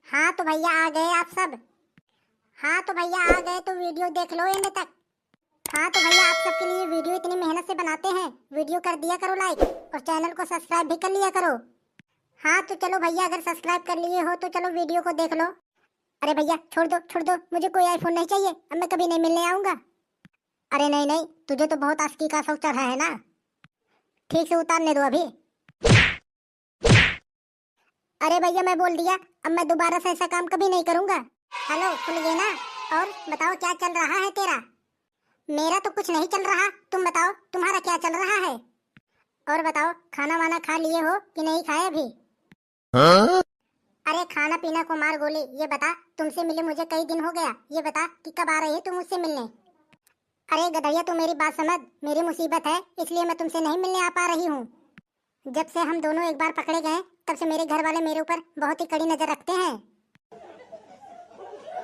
हाँ तो भैया आ गए आप सब। हाँ तो भैया आ गए तो वीडियो देख लो एंड तक। हाँ तो भैया आप सबके लिए वीडियो इतनी मेहनत से बनाते हैं, वीडियो कर दिया करो लाइक और चैनल को सब्सक्राइब भी कर लिया करो। हाँ तो चलो भैया, अगर सब्सक्राइब कर लिए हो तो चलो वीडियो को देख लो। अरे भैया छोड़ दो, मुझे कोई आईफोन नहीं चाहिए, अब मैं कभी नहीं मिलने आऊंगा। अरे नहीं नहीं, तुझे तो बहुत आस्की का शौक चढ़ा है ना, ठीक से उतारने दो अभी। अरे भैया मैं बोल दिया, अब मैं दोबारा से ऐसा काम कभी नहीं करूंगा। हेलो खुल गए ना। और बताओ क्या चल रहा है तेरा? मेरा तो कुछ नहीं चल रहा, तुम बताओ तुम्हारा क्या चल रहा है। और बताओ खाना वाना खा लिए हो कि नहीं खाए अभी? हाँ? अरे खाना पीना को मार गोली, ये बता तुमसे मिले मुझे कई दिन हो गया, ये बता कि कब आ रही है तुम मुझसे मिलने। अरे गधैया तू मेरी बात समझ, मेरी मुसीबत है इसलिए मैं तुमसे नहीं मिलने आ पा रही हूँ। जब से हम दोनों एक बार पकड़े गए तब से मेरे घर वाले मेरे ऊपर बहुत ही कड़ी नजर रखते हैं।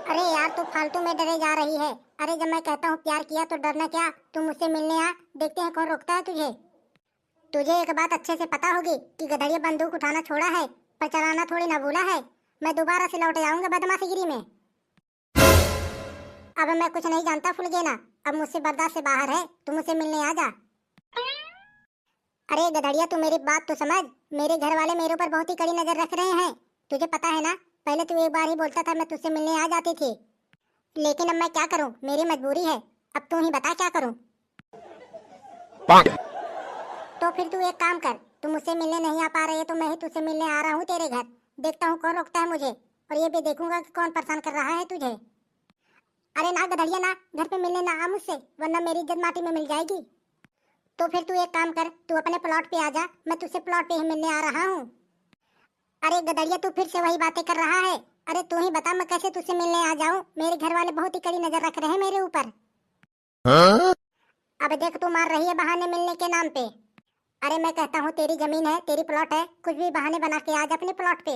अरे यार तू फालतू में डरे जा रही है। अरे जब मैं कहता हूँ प्यार किया तो डरना क्या, तू मुझसे मिलने आ, देखते हैं कौन रोकता है तुझे। तुझे एक बात अच्छे से पता होगी कि गधड़िया बंदूक उठाना छोड़ा है पर चलाना थोड़ी ना भूला है। मैं दोबारा से लौट जाऊंगा बदमाशीगिरी में। अब मैं कुछ नहीं जानता फुलगेना, अब मुझसे बर्दाश्त से बाहर है, तू मुझसे मिलने आ जा। अरे गधड़िया तू मेरी बात तो समझ, मेरे घर वाले मेरे ऊपर बहुत ही कड़ी नजर रख रहे हैं, तुझे पता है ना। पहले तू एक बार ही बोलता था मैं तुझसे मिलने आ जाती थी, लेकिन अब मैं क्या करूं, मेरी मजबूरी है। अब तू ही बता क्या करूं। तो फिर तू एक काम कर, तू मुझसे मिलने नहीं आ पा रही है तो मैं ही तुझसे मिलने आ रहा हूँ तेरे घर, देखता हूँ कौन रोकता है मुझे, और ये भी देखूंगा कि कौन परेशान कर रहा है तुझे। अरे ना गधड़िया ना, घर पे मिलने ना आ मुझसे, वरना मेरी इज्जत माटी में मिल जाएगी। तो फिर तू एक काम कर, तू अपने प्लॉट पे आ जा, मैं तुझसे प्लॉट पे ही मिलने आ रहा हूँ। अरे गधड़िया तू फिर से वही बातें कर रहा है। अरे तू ही बता मैं कैसे तुझसे मिलने आ जाऊं, मेरे घर वाले बहुत ही कड़ी नजर रख रहे हैं मेरे ऊपर। हाँ? अब देख तू मार रही है बहाने मिलने के नाम पे। अरे मैं कहता हूँ तेरी जमीन है, तेरी प्लॉट है, कुछ भी बहाने बना के आ जा अपने प्लॉट पे।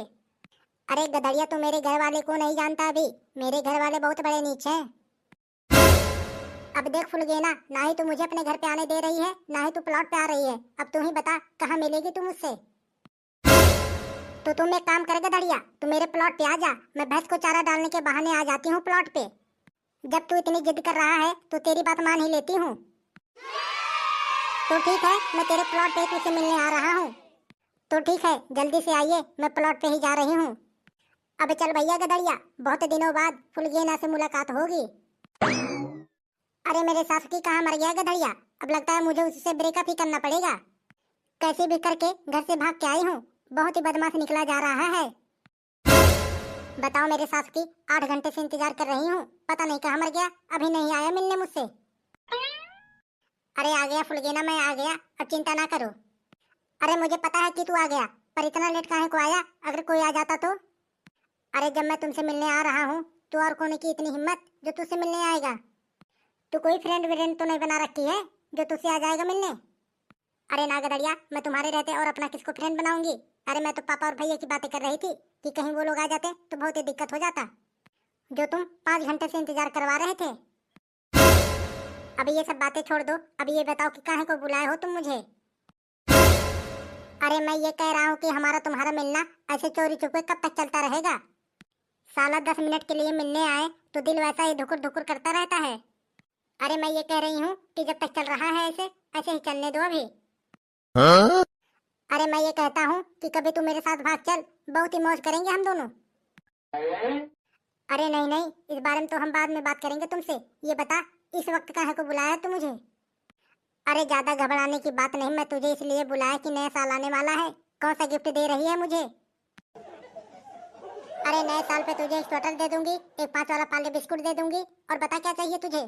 अरे गधड़िया तू मेरे घर वाले को नहीं जानता अभी, मेरे घर वाले बहुत बड़े नीच हैं। अब देख फुलगेना, ना ही तू मुझे अपने घर पे आने दे रही है, ना ही तू प्लॉट पे आ रही है, अब तू ही बता कहाँ मिलेगी तू मुझसे। तो तुम एक काम कर गधड़िया, तू मेरे प्लॉट पे आ जा, मैं भैंस को चारा डालने के बहाने आ जाती हूँ प्लॉट पे। जब तू इतनी जिद कर रहा है तो तेरी बात मान ही लेती हूँ। तो ठीक है, मैं तेरे प्लॉट पे तुझसे मिलने आ रहा हूँ। तो ठीक है, जल्दी से आइए, मैं प्लॉट पे ही जा रही हूँ। अब चल भैया गधड़िया, बहुत दिनों बाद फुलगेना से मुलाकात होगी। अरे मेरे सास की कहाँ मर गया गधड़िया, अब लगता है मुझे उससे ब्रेकअप ही करना पड़ेगा। कैसे भी करके घर से भाग के आई हूँ, बहुत ही बदमाश निकला जा रहा है। बताओ मेरे सास की 8 घंटे से इंतजार कर रही हूँ, पता नहीं कहाँ मर गया, अभी नहीं आया मिलने मुझसे। अरे आ गया फुलगेना, मैं आ गया, अब चिंता ना करो। अरे मुझे पता है कि तू आ गया, पर इतना लेट काहे को आया, अगर कोई आ जाता तो। अरे जब मैं तुमसे मिलने आ रहा हूँ तो और कौन की इतनी हिम्मत जो तुझसे मिलने आएगा। तू कोई फ्रेंड व्रेंड तो नहीं बना रखी है जो तुझसे आ जाएगा मिलने। अरे ना गधड़िया, मैं तुम्हारे रहते और अपना किसको फ्रेंड बनाऊंगी। अरे मैं तो पापा और भैया की बातें कर रही थी कि कहीं वो लोग आ जाते तो बहुत ही दिक्कत हो जाता, जो तुम 5 घंटे से इंतजार करवा रहे थे। अभी ये सब बातें छोड़ दो, अभी ये बताओ कि काहे को बुलाए हो तुम मुझे। अरे मैं ये कह रहा हूँ कि हमारा तुम्हारा मिलना ऐसे चोरी छुपे कब तक चलता रहेगा। साला 10 मिनट के लिए मिलने आए तो दिल वैसा ही धुकुर धुकुर करता रहता है। अरे मैं ये कह रही हूँ कि जब तक चल रहा है ऐसे ऐसे ही चलने दो अभी। हाँ? अरे मैं ये कहता हूँ कि कभी तू मेरे साथ भाग चल, बहुत ही मौज करेंगे हम दोनों। अरे नहीं नहीं, इस बारे में तो हम बाद में बात करेंगे तुमसे, ये बता इस वक्त काहे को बुलाया है तू मुझे। अरे ज्यादा घबराने की बात नहीं, मैं तुझे इसलिए बुलाया कि नया साल आने वाला है, कौन सा गिफ्ट दे रही है मुझे। अरे नए साल पे तुझे एक स्वेटर दे दूंगी, एक 5 वाला पार्ले बिस्कुट दे दूंगी, और बता क्या चाहिए तुझे।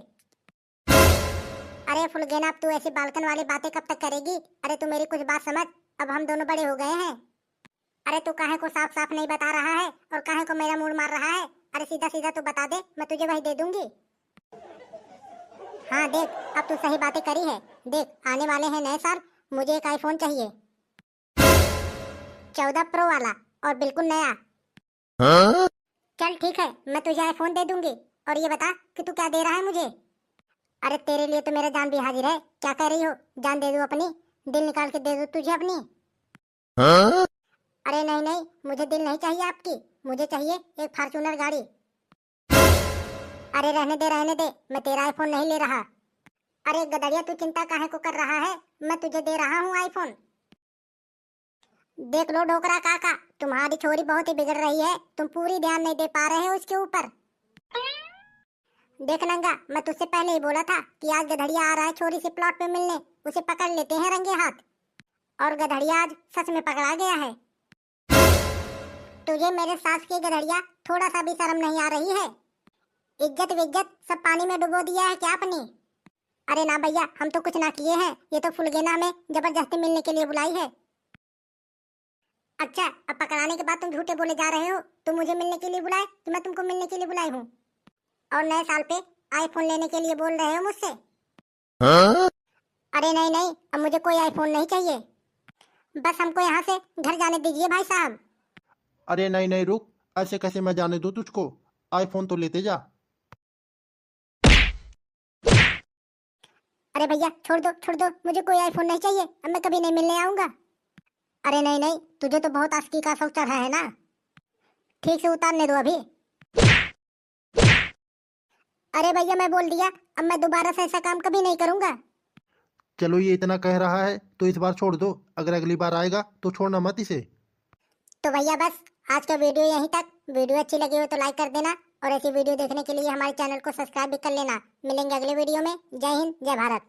अरे फुलगेना, अब तू ऐसी बालकन वाली बातें कब तक करेगी। अरे तू मेरी कुछ बात समझ, अब हम दोनों बड़े हो गए हैं। अरे तू काहे को साफ साफ नहीं बता रहा है और काहे को मेरा मूड मार रहा है। अरे सीधा सीधा तू बता दे, मैं तुझे वही दे दूंगी। हाँ देख, अब तू सही बातें करी है, देख आने वाले हैं नए साल, मुझे एक आईफोन चाहिए, 14 प्रो वाला, और बिल्कुल नया। हाँ? चल ठीक है, मैं तुझे आईफोन दे दूंगी, और ये बता कि तू क्या दे रहा है मुझे। अरे तेरे लिए तो मेरा जान भी हाजिर है, क्या कह रही हो, जान दे दूं अपनी, दिल निकाल के दे दूं तुझे अपनी। हाँ? अरे नहीं नहीं, मुझे दिल नहीं चाहिए आपकी, मुझे चाहिए एक फॉर्च्यूनर गाड़ी। अरे रहने दे, मैं तेरा आईफोन नहीं ले रहा। अरे गदड़िया, तू चिंता काहे को कर रहा है, मैं तुझे दे रहा हूँ आईफोन। देख लो डोकरा काका, तुम्हारी छोरी बहुत ही बिगड़ रही है, तुम पूरी ध्यान नहीं दे पा रहे हो उसके ऊपर। देख नंगा, मैं तुझसे पहले ही बोला था कि आज गधड़िया आ रहा है छोरी से प्लॉट पे मिलने, उसे पकड़ लेते हैं रंगे हाथ। और गधड़िया आज सच में पकड़ा गया है। तुझे मेरे सास की गधड़िया थोड़ा सा भी शर्म नहीं आ रही है? इज्जत विज्जत सब पानी में डुबो दिया है क्या अपनी? अरे ना भैया, हम तो कुछ ना किए हैं, ये तो फुलगेना में जबरदस्ती मिलने के लिए बुलाई है। अच्छा, अब पकड़ाने के बाद तुम झूठे बोले जा रहे हो, तुम मुझे मिलने के लिए बुलाए कि मैं तुमको मिलने के लिए बुलाई हूँ? और नए साल पे आईफोन लेने के लिए बोल रहे हो मुझसे? हाँ? अरे नहीं नहीं, अब मुझे कोई आईफोन नहीं चाहिए, बस हमको यहाँ से घर जाने दीजिए भाई साहब। अरे नहीं नहीं रुक, ऐसे कैसे मैं जाने दूं तुझको? आईफोन तो लेते जा। अरे भैया छोड़ दो, मुझे कोई आईफोन नहीं चाहिए, अब मैं कभी नहीं मिलने आऊंगा। अरे नहीं नहीं, तुझे तो बहुत आस्की का शौक चढ़ा है ना, ठीक से उतारने दो अभी। अरे भैया मैं बोल दिया, अब मैं दोबारा से ऐसा काम कभी नहीं करूंगा। चलो ये इतना कह रहा है तो इस बार छोड़ दो, अगर अगली बार आएगा तो छोड़ना मत इसे। तो भैया बस आज का वीडियो यहीं तक। वीडियो अच्छी लगी हो तो लाइक कर देना, और ऐसी वीडियो देखने के लिए हमारे चैनल को सब्सक्राइब भी कर लेना। मिलेंगे अगले वीडियो में। जय हिंद, जय भारत।